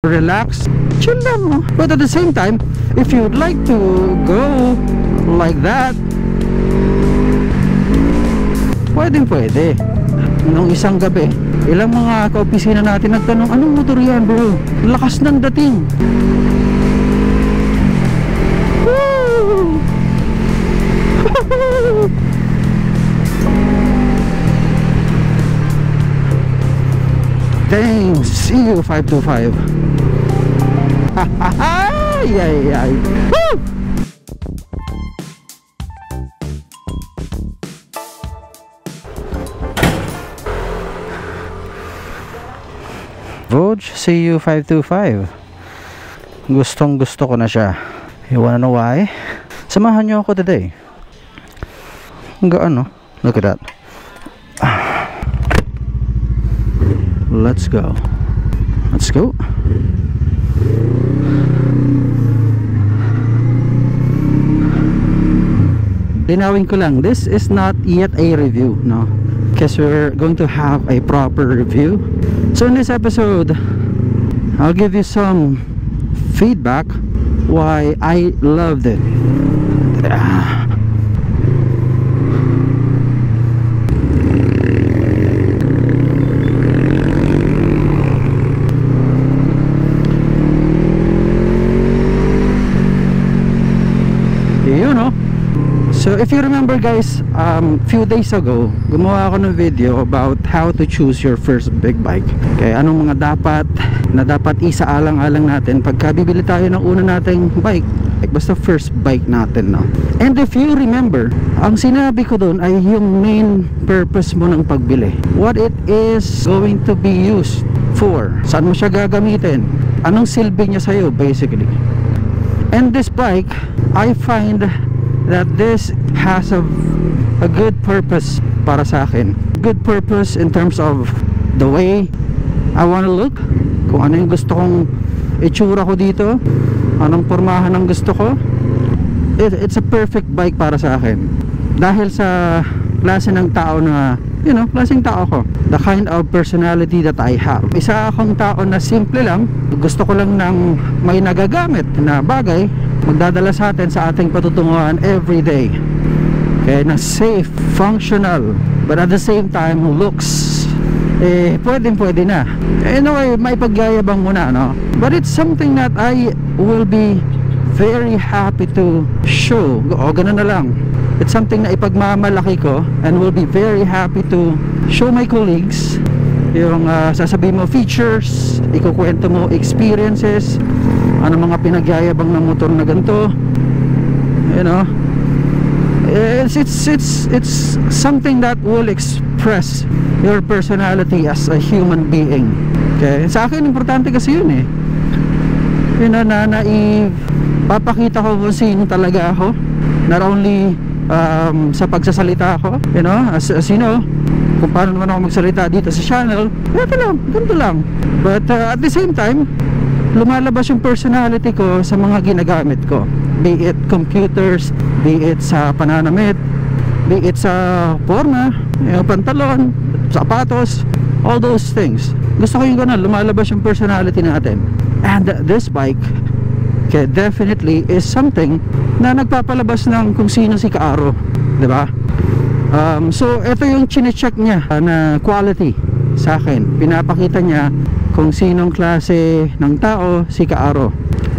relax, chill lang. But at the same time, if you'd like to go like that, pwede. Nung isang gabi, ilang mga kaopisina natin nagtanong, anong motor yan bro? Lakas ng dating. Woo! Thanks, EU525. Ay. Woo! Vogue CU525. Gustong gusto ko na siya. You wanna know why? Samahan niyo ako today. Gaano? Look at that. Let's go. Linawin ko lang, this is not yet a review, no? Because we're going to have a proper review. So in this episode, I'll give you some feedback why I loved it. You know. So if you remember guys, few days ago gumawa ako ng video about how to choose your first big bike. Okay, anong mga dapat isaalang-alang natin pagka bibili tayo ng una nating bike, like basta first bike natin, no? And if you remember, ang sinabi ko doon ay yung main purpose mo ng pagbili, what it is going to be used for, saan mo siya gagamitin, anong silbi niya sa'yo basically. And this bike, I find that this has a good purpose para sa akin. Good purpose in terms of the way I want to look, kung ano yung gusto kong itsura ko dito, anong pormahan ang gusto ko. It's a perfect bike para sa akin dahil sa klase ng tao na, you know, klaseng tao ko, the kind of personality that I have. Isa akong tao na simple lang, gusto ko lang ng may nagagamit na bagay magdadala sa atin sa ating patutunguhan every day. Okay, na safe, functional, but at the same time looks pwede na. Anyway, may pagyayabang muna, no? But it's something that I will be very happy to show. O ganun na lang. It's something na ipagmamalaki ko and will be very happy to show my colleagues. Yung sasabihin mo features, ikukwento mo experiences, ano mga pinagyayabang ng motor na ganito, you know. It's something that will express your personality as a human being. Okay, sa akin importante kasi yun you know, na papakita ko kung sino talaga ako, not only sa pagsasalita ako, you know, as you know, kung paano naman ako magsalita dito sa channel, ganito lang. But at the same time, lumalabas yung personality ko sa mga ginagamit ko, be it computers, be it sa pananamit, be it sa forma, yung pantalon, sapatos, all those things. Gusto ko yung ganun, lumalabas yung personality natin. And this bike definitely is something na nagpapalabas ng kung sino si Kaaro, diba? So ito yung chine-check niya na quality sa akin. Pinapakita niya kung sinong klase ng tao si Kaaro.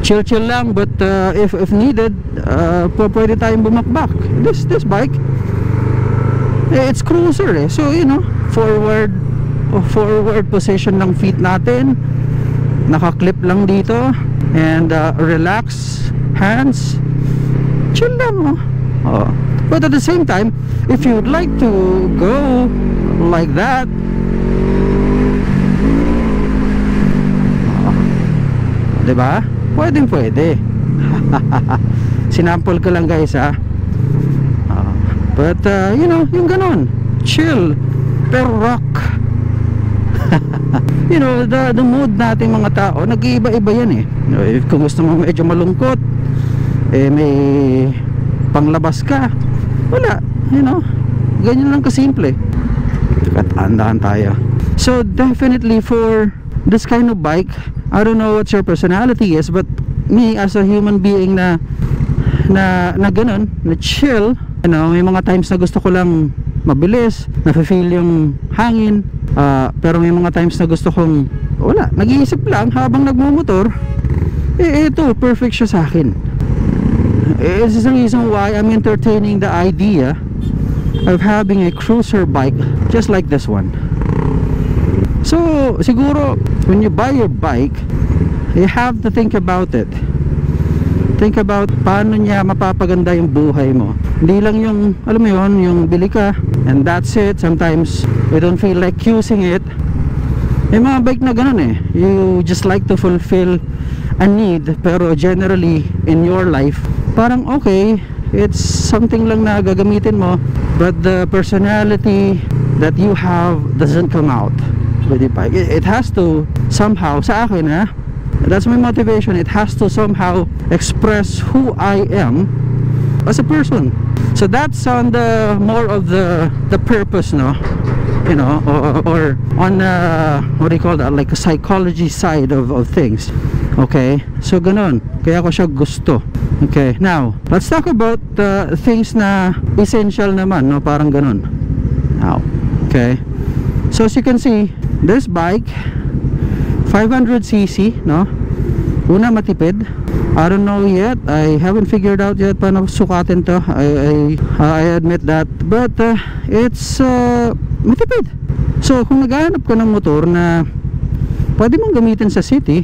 Chill lang, but if needed, pwede tayong bumakbak. This bike, it's cruiser so you know, forward position ng feet natin, naka-clip lang dito, and relax hands, chill lang. But at the same time, if you'd like to go like that, diba? Pwede. Sinample ko lang guys but you know, yung ganon, chill pero rock. You know, the mood nating mga tao nag-iiba-iba yan if kung gusto mo medyo malungkot, may panglabas ka, wala, you know, ganyan lang kasimple. Tandaan tayo. So definitely for this kind of bike, I don't know what your personality is, but me as a human being na ganun, na chill, you know, may mga times na gusto ko lang mabilis, nafe-feel yung hangin, pero may mga times na gusto kong wala, nag-iisip lang habang nagmumotor. Ito, perfect siya sa akin. This is the reason why I'm entertaining the idea of having a cruiser bike just like this one. So siguro when you buy your bike, you have to think about it. Think about paano niya mapapaganda yung buhay mo. Hindi lang yung, alam mo yun, yung bili ka and that's it. Sometimes we don't feel like using it. May mga bike na ganun eh. You just like to fulfill a need, pero generally in your life parang okay, it's something lang na gagamitin mo, but the personality that you have doesn't come out with the bike. It has to somehow, sa akin that's my motivation, it has to somehow express who I am as a person. So that's on the more of the purpose, no, you know, or on what do you call that, like a psychology side of things. Okay, so ganun, kaya ko siya gusto. Okay, now let's talk about things na essential naman, no, parang ganun. Now, okay, so as you can see, this bike 500cc, no, una matipid. I don't know yet, I haven't figured out yet paano sukatin to. I admit that, but it's matipid. So kung naghahanap ka ng motor na pwede mong gamitin sa city,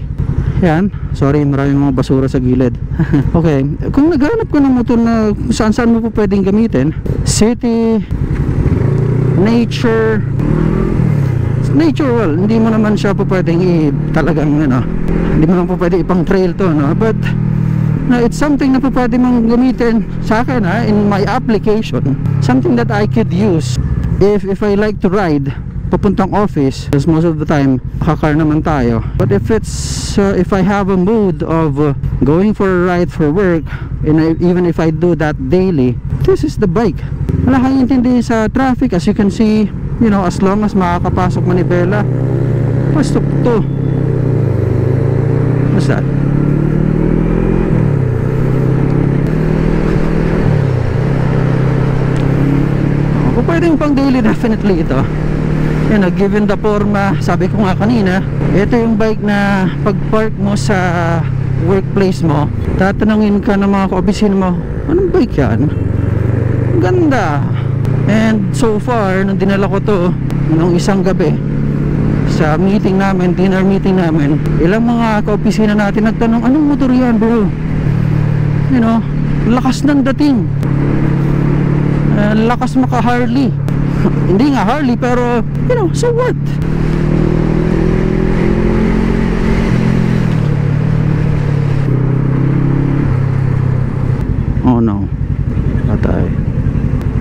yan, sorry, maraming mga basura sa gilid. Okay, kung naghanap ka ng motor na saan mo po pwedeng gamitin, city, nature, well, hindi mo naman siya po pwedeng talagang, ano, hindi mo naman po pwedeng ipang trail to, no? But it's something na po pwede mong gamitin sa akin, in my application, something that I could use if I like to ride papuntang office, because most of the time kakar naman tayo. But if it's if I have a mood of going for a ride for work, and even if I do that daily, this is the bike. Wala kang intindi sa traffic, as you can see, you know, as long as makakapasok manibela, pasok to. What's that? Kung pwedeng pang daily, definitely ito. You know, given the forma, sabi ko nga kanina, ito yung bike na pag park mo sa workplace mo, tatanungin ka ng mga ka-opisina mo, anong bike yan? Ganda. And so far, nung dinala ko to nung isang gabi sa meeting namin, dinner meeting namin, ilang mga ka-opisina natin nagtanong, anong motor yan, bro? You know, lakas ng dating, lakas maka Harley. Hindi nga Harley, pero you know, so what? Oh no, patay.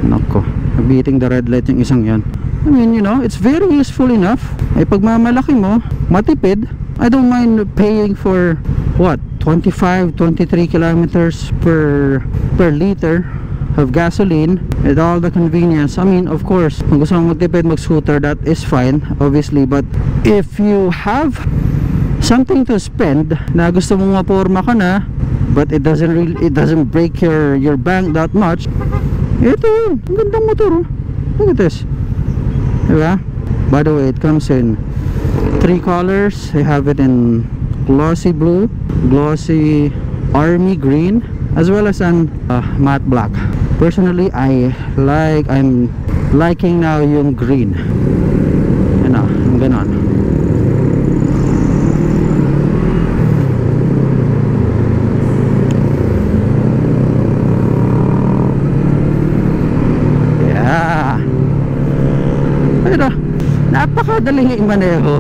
Nako, beating the red light yung isang yan. I mean, you know, it's very useful enough. Ay pagmamalaki mo, matipid. I don't mind paying for what, 25, 23 kilometers per liter of gasoline with all the convenience. I mean, of course, kung gusto mong magtipid, mag-scooter, that is fine, obviously. But if you have something to spend na gusto mong maporma ka na, but it doesn't break your bank that much, ito yun, ang gandang motor, oh. Look at this, diba? By the way, it comes in 3 colors. They have it in glossy blue, glossy army green, as well as an matte black. Personally, I'm liking now yung green. Yan na, yung ganon. Yeah. Pero napakadaling i-maneho.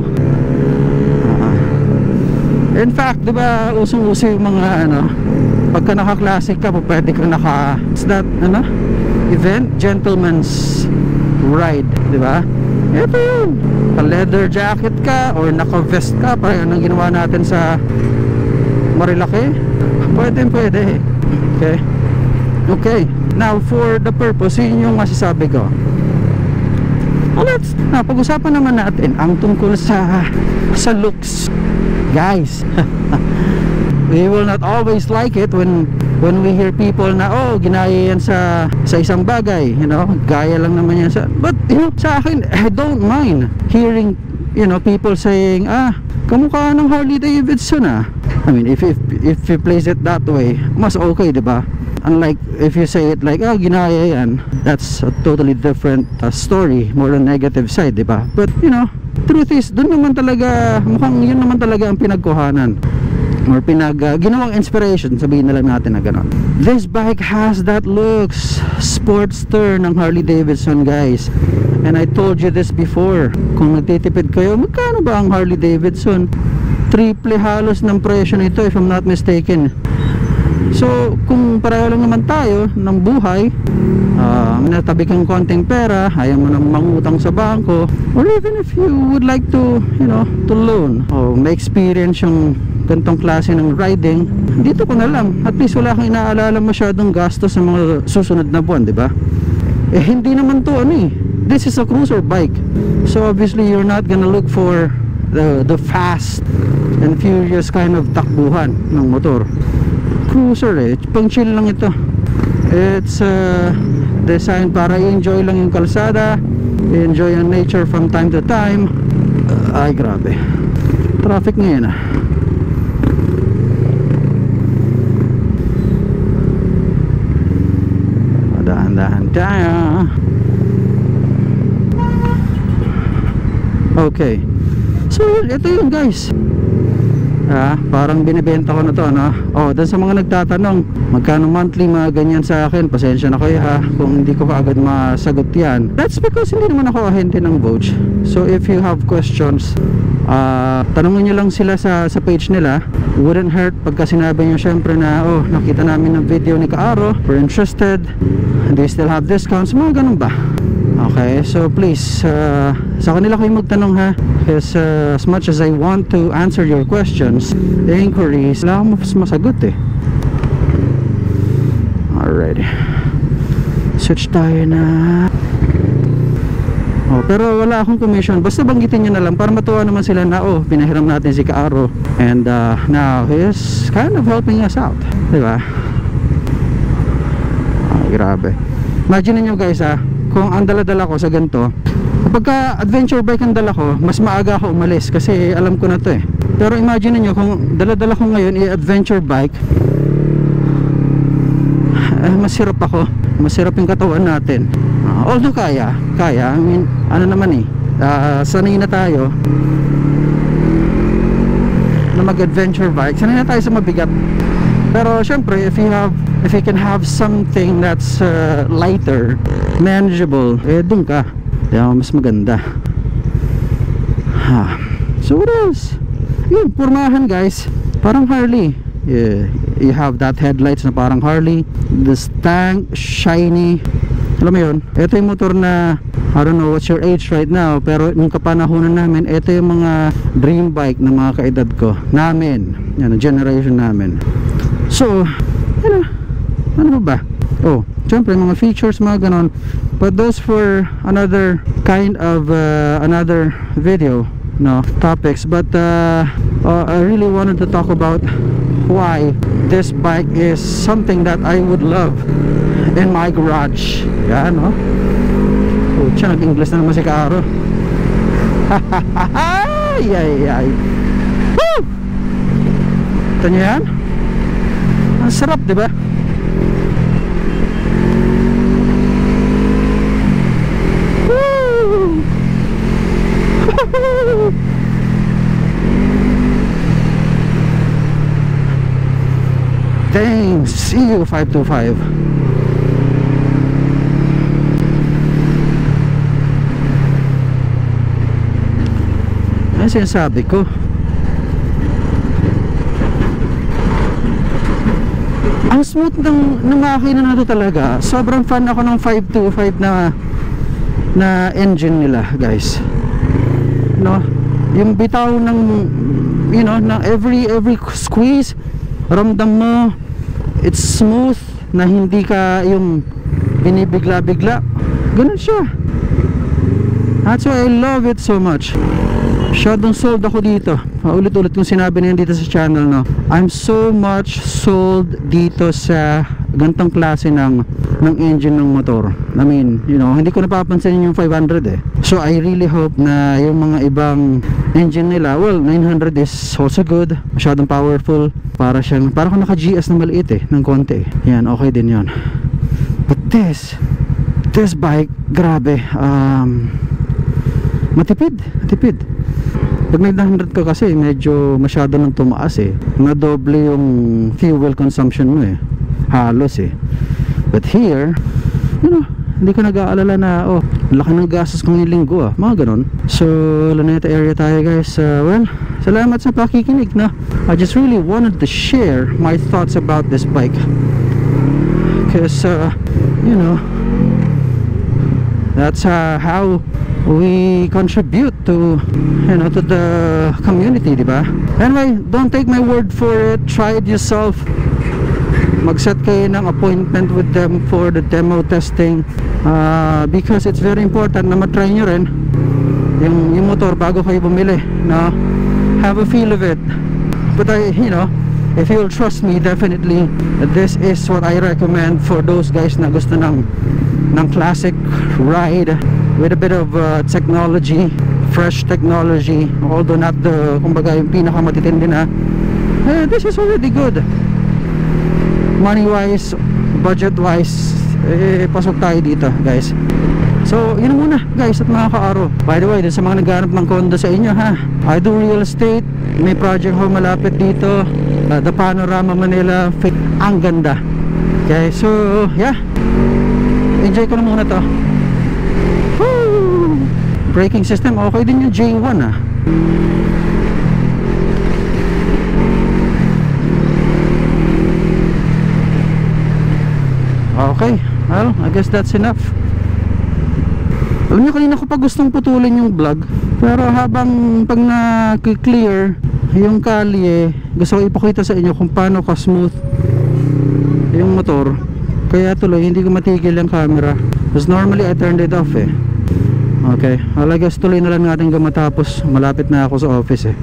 In fact, di ba usong-uso yung mga ano, pagka naka-classic ka, pwede ka naka, it's that, ano, event, gentleman's ride, di ba? Ito yun, leather jacket ka or naka-vest ka, parang anong ginawa natin sa Marilaki, pwede. Okay, okay, now for the purpose, yun yung masasabi ko. Let's pag-usapan naman natin ang tungkol sa looks. guys. We will not always like it when we hear people na oh ginaya yan sa isang bagay, you know, gaya lang naman yan sa, but you know, sa akin I don't mind hearing, you know, people saying kamukha ng Harley Davidson I mean, if you place it that way, mas okay, diba? Unlike if you say it like ginaya yan, that's a totally different story, more on negative side, diba? But you know, truth is, dun naman talaga, mukhang yun naman talaga ang pinagkuhanan or ginawang inspiration, sabihin na lang natin na gano'n. This bike has that looks Sportster ng Harley Davidson, guys. And I told you this before, kung nagtitipid kayo, magkano ba ang Harley Davidson? Triple halos ng presyo nito, if I'm not mistaken. So kung pareho lang naman tayo ng buhay, natabi kang konting pera, ayaw mo nang mangutang sa bangko, or even if you would like to, you know, to loan o may experience yung gantong klase ng riding, dito ko na lang, at least wala kang inaalala masyadong gastos sa mga susunod na buwan, diba? Hindi naman to this is a cruiser bike, so obviously you're not gonna look for the fast and furious kind of takbuhan ng motor. Cruiser pang chill lang ito. It's designed para i-enjoy lang yung kalsada, i-enjoy yung nature from time to time. Ay grabe, traffic ngayon dahan-dahan tayo. Okay, so ito yun, guys. Parang binibenta ko na to, dan sa mga nagtatanong magkano monthly, mga ganyan sa akin, pasensya na kayo kung hindi ko kaagad masagot yan. That's because hindi naman ako ahente ng Vogue. So if you have questions, tanongin nyo lang sila sa page nila. Wouldn't hurt pagka sinabi nyo syempre na nakita namin ng video ni Kaaro, we're interested, they still have discounts, mga ganun ba. Okay, so please sa kanila kayo magtanong because as much as I want to answer your questions, the inquiries, wala akong masagot Alright, switch tayo na. Pero wala akong commission, basta banggitin nyo na lang para matuwa naman sila na pinahiram natin si Kaaro, and now he's kind of helping us out, diba? Grabe, imagine nyo guys kung ang dala-dala ko sa ganito, kapag adventure bike ang dala ko, mas maaga ako umalis kasi alam ko na to Pero imagine niyo kung dala-dala ko ngayon adventure bike, masirap ako, masirap yung katawan natin. Although kaya, I mean, ano naman sanay na tayo na mag-adventure bike, sanay na tayo sa mabigat. Pero syempre, if you can have something that's lighter, manageable, dun ka, mas maganda. So what else? Yun, pormahan guys, parang Harley. You have that headlights na parang Harley, this tank, shiny. Alam mo yun, ito yung motor na I don't know what's your age right now, pero nung kapanahonan namin, ito yung mga dream bike ng mga kaedad ko, namin, yan, generation namin. So, ano ba? Syempre mga features, mga ganon, but those for another kind of another video, topics. But I really wanted to talk about why this bike is something that I would love in my garage. Yan, nag-English na naman si Kaaro. Ay. Woo! Ito nyo yan? Ang sarap, diba? Woo! Thanks, EU525. Ano sinasabi ko? Ang smooth ng makina na ito talaga. Sobrang fan ako ng 525 na engine nila, guys. Yung bitaw ng ng every squeeze, ramdam mo it's smooth, na hindi ka yung binibigla-bigla. Ganun siya. That's why I love it so much. Masyadong sold ako dito. Ulit-ulit kong sinabi na yan dito sa channel, no? I'm so much sold dito sa gantong klase ng engine ng motor. I mean, you know, hindi ko napapansin yung 500 eh. So I really hope na yung mga ibang engine nila, well, 900 is also good. Masyadong powerful. Para kung naka GS na maliit eh, ng konti. Yan, okay din yon. But this bike, grabe, matipid. Pag 900 ka kasi medyo masyado nang tumaas eh, na doble yung fuel consumption mo eh, halos eh. But here, you know, hindi ko nag-aalala na laki ng gastos kong linggo mga ganon. So Luneta area tayo guys. Well, salamat sa pakikinig na. I just really wanted to share my thoughts about this bike because you know, that's how we contribute to, you know, to the community, diba? Anyway, don't take my word for it, try it yourself. Mag-set kayo ng appointment with them for the demo testing, because it's very important na matry nyo rin yung motor bago kayo bumili, no? Have a feel of it. But you know, if you'll trust me, definitely this is what I recommend for those guys na gusto ng classic ride with a bit of technology, fresh technology, although not the, kumbaga, yung pinakamatitindi na. This is already good. Money wise, budget wise, pasok tayo dito guys. So yun muna guys at mga ka-aro. By the way, dun sa mga naghanap ng condo sa inyo ha, I do real estate. May project ho malapit dito, the Panorama Manila. Ang ganda. Okay, so yeah, enjoy ko na muna to. Woo! Braking system, okay din yung J1 Okay, well, I guess that's enough. Alam niyo, kanina ko pa gustong putulin yung vlog, pero habang pag na-clear yung kalye, gusto ko ipakita sa inyo kung paano ka-smooth yung motor. Kaya tuloy, hindi ko matigil yung camera. Because normally I turned it off eh. Okay, well, I guess tuloy na lang natin matapos. Malapit na ako sa office eh.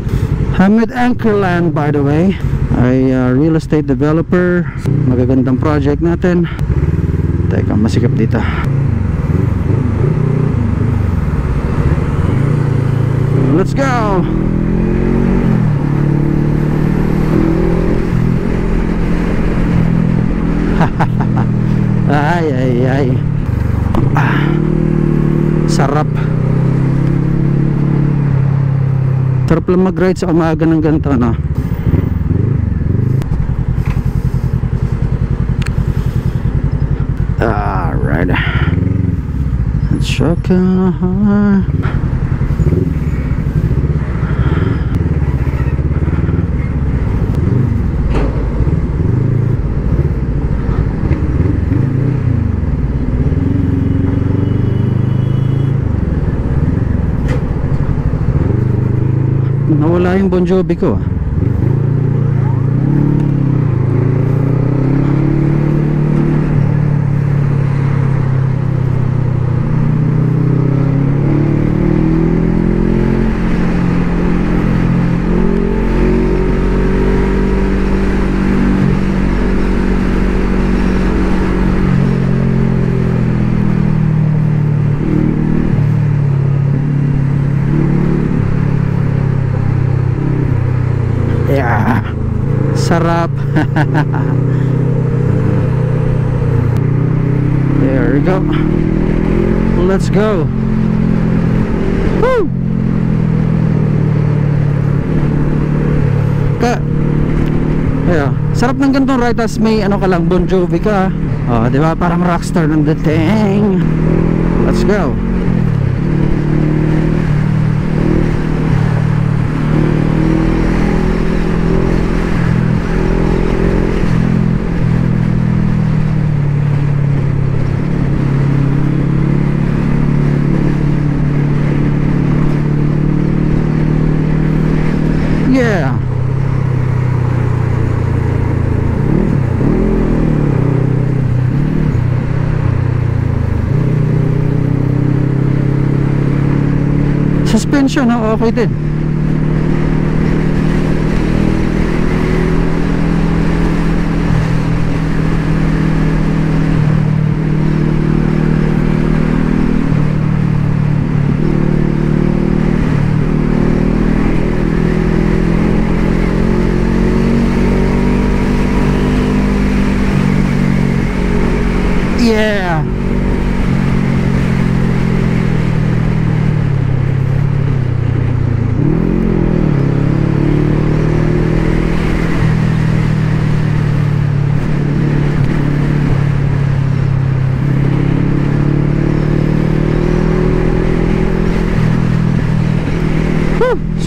I'm with Anchorland, by the way. Ay real estate developer. Magagandang project natin. Teka, masikip dito. Let's go! ay sarap lang mag-ride sa umaga ng ganito, no? Alright, let's check nawala yung Bon Jovi ko sarap. There we go. Let's go. Woo! Sarap ng ganitong ride, tas may ano ka lang, Bon Jovi ka. Oh, di ba? Parang rockstar ng dating. Let's go. Yeah. Suspension, okay din.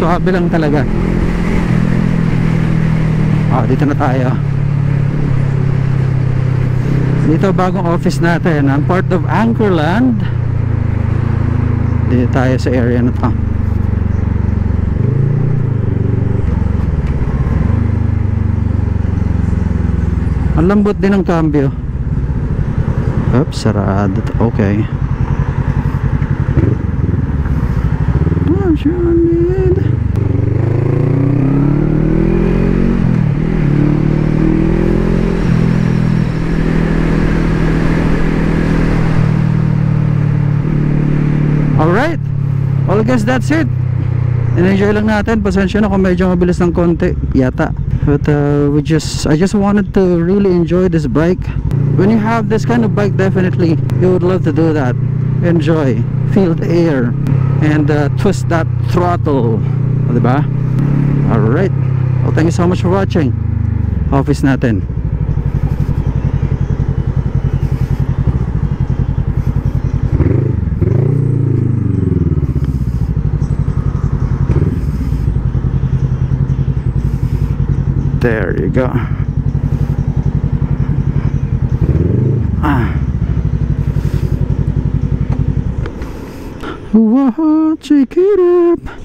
swabe lang talaga. Dito na tayo. Dito bagong office natin. Ang part of Anchorland. Dito tayo sa area na to. Ang lambot din ng cambio. Oops, sarado. Okay. Alright, well I guess that's it. In-enjoy lang natin. Pasensya na kung medyo mabilis ng konti yata. But I just wanted to really enjoy this bike. When you have this kind of bike, definitely you would love to do that. Enjoy, feel the air, and twist that throttle, diba? Alright, well thank you so much for watching. Office natin. There you go. Check it up.